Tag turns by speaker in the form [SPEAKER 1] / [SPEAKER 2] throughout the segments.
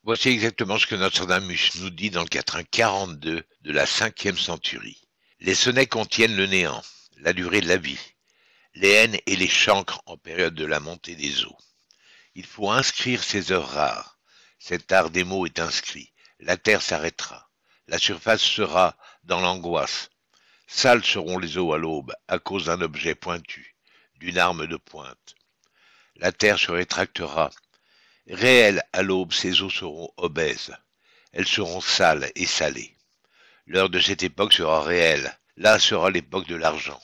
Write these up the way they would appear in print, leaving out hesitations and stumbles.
[SPEAKER 1] Voici exactement ce que Nostradamus nous dit dans le quatrain 42 de la 5e centurie. Les sonnets contiennent le néant, la durée de la vie, les haines et les chancres en période de la montée des eaux. Il faut inscrire ces heures rares. Cet art des mots est inscrit. La terre s'arrêtera. La surface sera dans l'angoisse. Sales seront les eaux à l'aube à cause d'un objet pointu, d'une arme de pointe. La terre se rétractera. Réelles à l'aube, ces eaux seront obèses. Elles seront sales et salées. L'heure de cette époque sera réelle. Là sera l'époque de l'argent.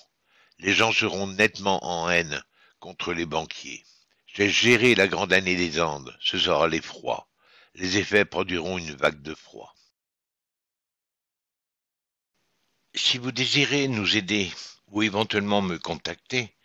[SPEAKER 1] Les gens seront nettement en haine contre les banquiers. J'ai géré la grande année des Andes. Ce sera l'effroi. Les effets produiront une vague de froid. Si vous désirez nous aider ou éventuellement me contacter,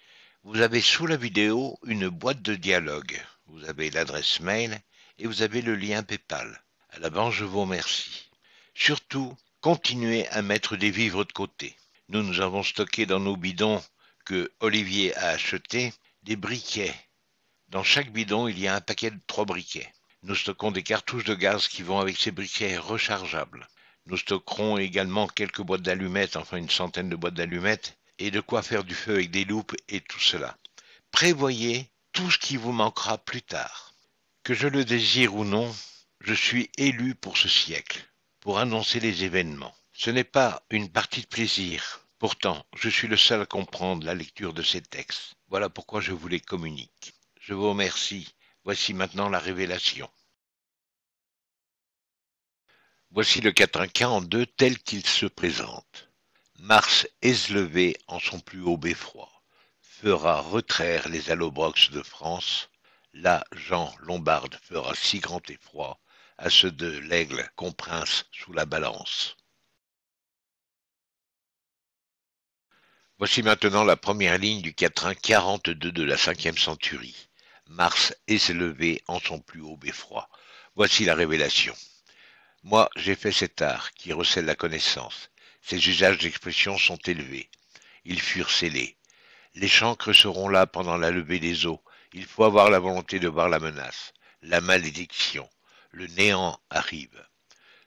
[SPEAKER 1] vous avez sous la vidéo une boîte de dialogue. Vous avez l'adresse mail et vous avez le lien PayPal. À l'avance, je vous remercie. Surtout, continuez à mettre des vivres de côté. Nous avons stocké dans nos bidons que Olivier a achetés des briquets. Dans chaque bidon, il y a un paquet de 3 briquets. Nous stockons des cartouches de gaz qui vont avec ces briquets rechargeables. Nous stockerons également quelques boîtes d'allumettes, enfin une centaine de boîtes d'allumettes, et de quoi faire du feu avec des loupes et tout cela. Prévoyez tout ce qui vous manquera plus tard. Que je le désire ou non, je suis élu pour ce siècle, pour annoncer les événements. Ce n'est pas une partie de plaisir. Pourtant, je suis le seul à comprendre la lecture de ces textes. Voilà pourquoi je vous les communique. Je vous remercie. Voici maintenant la révélation. Voici le quatrain 42 tel qu'il se présente. Mars élevé en son plus haut beffroi fera retraire les allobrocs de France. Là, Jean Lombarde fera si grand effroi à ceux de l'aigle qu'on prince sous la balance. Voici maintenant la première ligne du quatrain 42 de la 5e centurie. Mars est élevé en son plus haut beffroi. Voici la révélation. Moi, j'ai fait cet art qui recèle la connaissance. Ses usages d'expression sont élevés. Ils furent scellés. Les chancres seront là pendant la levée des eaux. Il faut avoir la volonté de voir la menace. La malédiction. Le néant arrive.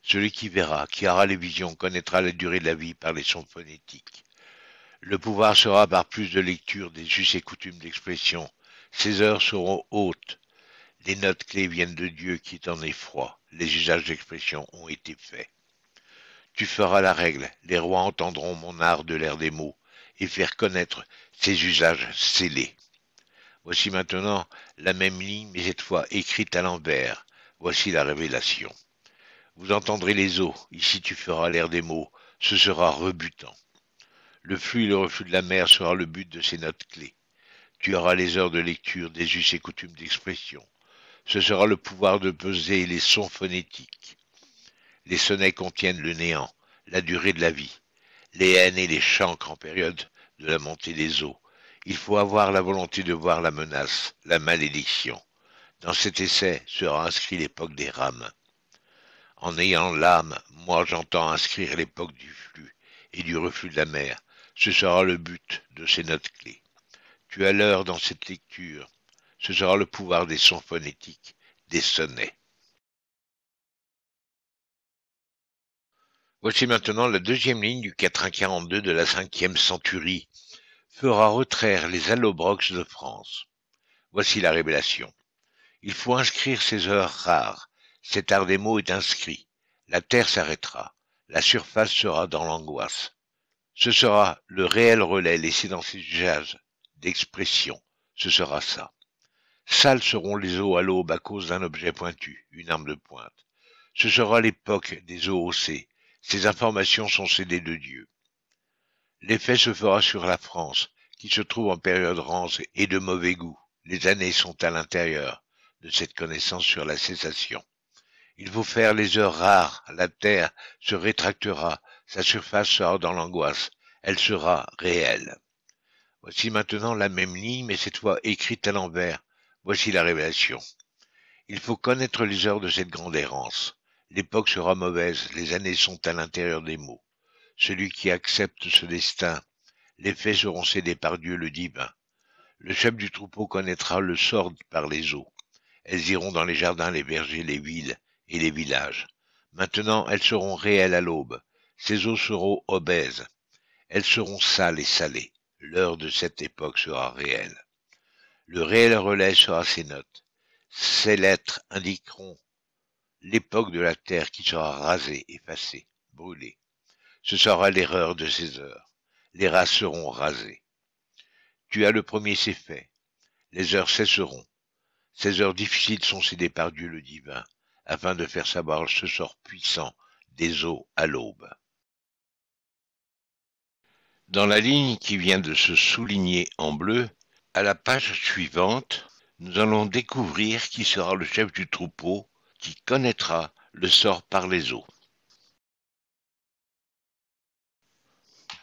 [SPEAKER 1] Celui qui verra, qui aura les visions, connaîtra la durée de la vie par les sons phonétiques. Le pouvoir sera par plus de lecture des us et coutumes d'expression. Ces heures seront hautes. Les notes clés viennent de Dieu qui est en effroi. Les usages d'expression ont été faits. Tu feras la règle. Les rois entendront mon art de l'air des mots et faire connaître ces usages scellés. Voici maintenant la même ligne, mais cette fois écrite à l'envers. Voici la révélation. Vous entendrez les eaux. Ici tu feras l'air des mots. Ce sera rebutant. Le flux et le reflux de la mer sera le but de ces notes clés. Tu auras les heures de lecture des us et coutumes d'expression. Ce sera le pouvoir de peser les sons phonétiques. Les sonnets contiennent le néant, la durée de la vie, les haines et les chancres en période de la montée des eaux. Il faut avoir la volonté de voir la menace, la malédiction. Dans cet essai sera inscrit l'époque des rames. En ayant l'âme, moi j'entends inscrire l'époque du flux et du reflux de la mer. Ce sera le but de ces notes clés. Tu as l'heure dans cette lecture. Ce sera le pouvoir des sons phonétiques, des sonnets. Voici maintenant la deuxième ligne du quatrain 42 de la 5e centurie. Fera retraire les allobrocs de France. Voici la révélation. Il faut inscrire ces heures rares. Cet art des mots est inscrit. La terre s'arrêtera. La surface sera dans l'angoisse. Ce sera le réel relais laissé dans ces usages d'expression. Ce sera ça. Sales seront les eaux à l'aube à cause d'un objet pointu, une arme de pointe. Ce sera l'époque des eaux haussées. Ces informations sont cédées de Dieu. L'effet se fera sur la France, qui se trouve en période rance et de mauvais goût. Les années sont à l'intérieur de cette connaissance sur la cessation. Il faut faire les heures rares, la terre se rétractera, sa surface sera dans l'angoisse, elle sera réelle. Voici maintenant la même ligne, mais cette fois écrite à l'envers. Voici la révélation. Il faut connaître les heures de cette grande errance. L'époque sera mauvaise, les années sont à l'intérieur des mots. Celui qui accepte ce destin, les faits seront cédés par Dieu le divin. Le chef du troupeau connaîtra le sort par les eaux. Elles iront dans les jardins, les vergers, les villes, et les villages. Maintenant, elles seront réelles à l'aube. Ces eaux seront obèses. Elles seront sales et salées. L'heure de cette époque sera réelle. Le réel relais sera ces notes. Ces lettres indiqueront l'époque de la terre qui sera rasée, effacée, brûlée. Ce sera l'erreur de ces heures. Les races seront rasées. Tu as le premier, c'est fait. Les heures cesseront. Ces heures difficiles sont cédées par Dieu le divin, afin de faire savoir ce sort puissant des eaux à l'aube. Dans la ligne qui vient de se souligner en bleu, à la page suivante, nous allons découvrir qui sera le chef du troupeau qui connaîtra le sort par les eaux.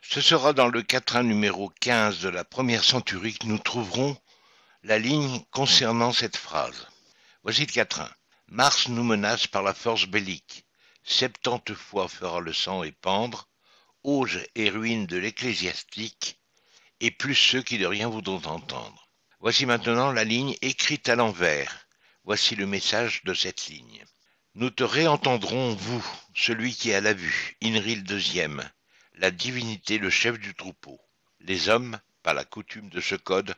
[SPEAKER 1] Ce sera dans le quatrain numéro 15 de la première centurie que nous trouverons la ligne concernant cette phrase. Voici le quatrain. Mars nous menace par la force bellique. 70 fois fera le sang épandre, auge et ruine de l'ecclésiastique, et plus ceux qui de rien voudront entendre. Voici maintenant la ligne écrite à l'envers. Voici le message de cette ligne. Nous te réentendrons, vous, celui qui a la vue, Inri le deuxième, la divinité, le chef du troupeau. Les hommes, par la coutume de ce code,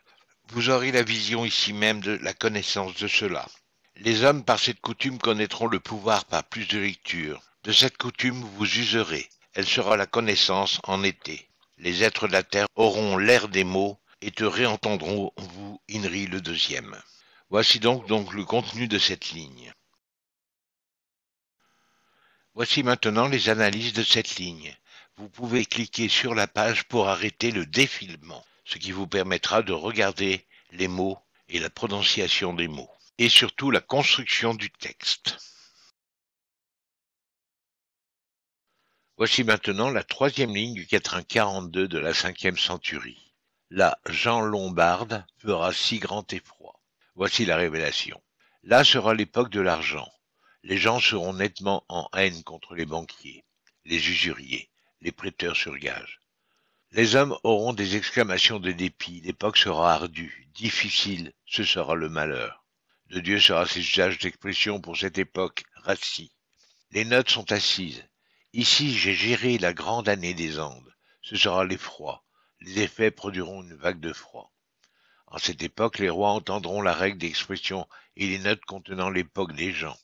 [SPEAKER 1] vous aurez la vision ici même de la connaissance de cela. Les hommes, par cette coutume, connaîtront le pouvoir par plus de lecture. De cette coutume, vous userez. Elle sera la connaissance en été. Les êtres de la terre auront l'air des mots et te réentendront, vous, Inri le deuxième. Voici donc le contenu de cette ligne. Voici maintenant les analyses de cette ligne. Vous pouvez cliquer sur la page pour arrêter le défilement, ce qui vous permettra de regarder les mots et la prononciation des mots, et surtout la construction du texte. Voici maintenant la troisième ligne du quatrain 42 de la 5e centurie. Là, Jean Lombarde fera si grand effroi. Voici la révélation. Là sera l'époque de l'argent. Les gens seront nettement en haine contre les banquiers, les usuriers, les prêteurs sur gage. Les hommes auront des exclamations de dépit, l'époque sera ardue, difficile, ce sera le malheur. De Dieu sera ces usages d'expression pour cette époque, rassis. Les notes sont assises. Ici, j'ai géré la grande année des Andes. Ce sera l'effroi. Les effets produiront une vague de froid. En cette époque, les rois entendront la règle d'expression et les notes contenant l'époque des gens.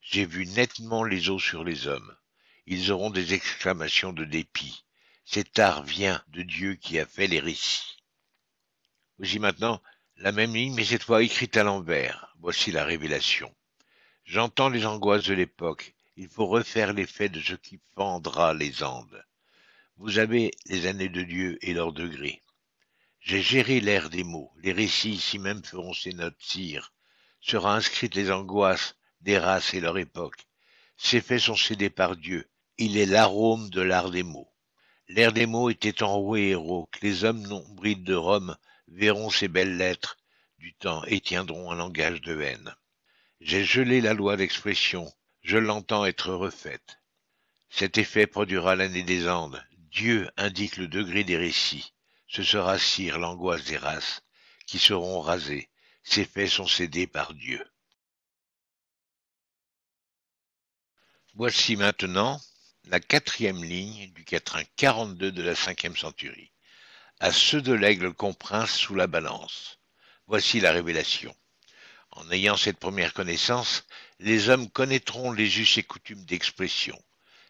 [SPEAKER 1] J'ai vu nettement les eaux sur les hommes. Ils auront des exclamations de dépit. Cet art vient de Dieu qui a fait les récits. Voici maintenant la même ligne, mais cette fois écrite à l'envers. Voici la révélation. J'entends les angoisses de l'époque. Il faut refaire les faits de ce qui fendra les Andes. Vous avez les années de Dieu et leurs degrés. J'ai géré l'air des mots. Les récits ici même feront ces notes, sire. Sera inscrite les angoisses des races et leur époque. Ces faits sont cédés par Dieu. Il est l'arôme de l'art des mots. L'air des mots était enroué et rauque. Les hommes nombrils de Rome verront ces belles lettres du temps et tiendront un langage de haine. J'ai gelé la loi d'expression. Je l'entends être refaite. Cet effet produira l'année des Andes. Dieu indique le degré des récits. Ce sera, sire, l'angoisse des races, qui seront rasées. Ces faits sont cédés par Dieu. Voici maintenant la quatrième ligne du quatrain 42 de la 5e centurie. À ceux de l'aigle qu'on prince sous la balance. Voici la révélation. En ayant cette première connaissance, les hommes connaîtront les us et coutumes d'expression.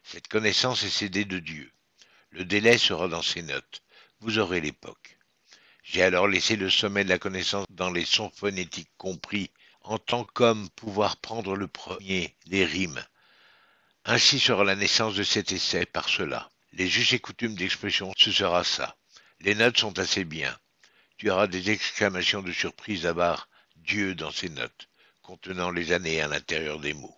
[SPEAKER 1] Cette connaissance est cédée de Dieu. Le délai sera dans ces notes. Vous aurez l'époque. J'ai alors laissé le sommet de la connaissance dans les sons phonétiques compris, en tant qu'homme pouvoir prendre le premier, les rimes. Ainsi sera la naissance de cet essai par cela. Les us et coutumes d'expression, ce sera ça. Les notes sont assez bien. Tu auras des exclamations de surprise à voir Dieu dans ces notes, contenant les années à l'intérieur des mots.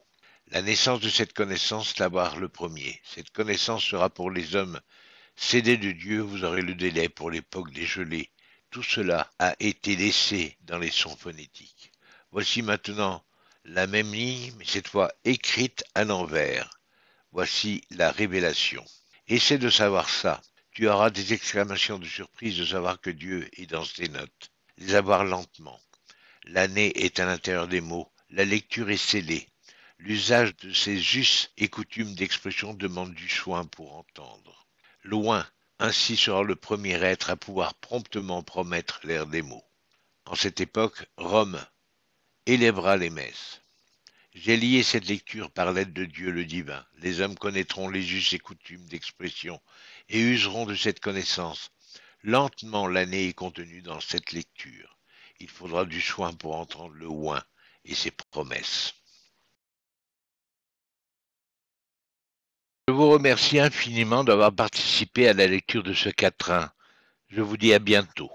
[SPEAKER 1] La naissance de cette connaissance, l'avoir le premier. Cette connaissance sera pour les hommes cédée de Dieu, vous aurez le délai pour l'époque dégelée. Tout cela a été laissé dans les sons phonétiques. Voici maintenant la même ligne, mais cette fois écrite à l'envers. Voici la révélation. Essaie de savoir ça. Tu auras des exclamations de surprise de savoir que Dieu est dans tes notes. Les avoir lentement. L'année est à l'intérieur des mots. La lecture est scellée. L'usage de ces us et coutumes d'expression demande du soin pour entendre. Loin, ainsi sera le premier être à pouvoir promptement promettre l'air des mots. En cette époque, Rome élèvera les messes. J'ai lié cette lecture par l'aide de Dieu le divin. Les hommes connaîtront les us et coutumes d'expression et useront de cette connaissance. Lentement l'année est contenue dans cette lecture. Il faudra du soin pour entendre le oin et ses promesses. Je vous remercie infiniment d'avoir participé à la lecture de ce quatrain. Je vous dis à bientôt.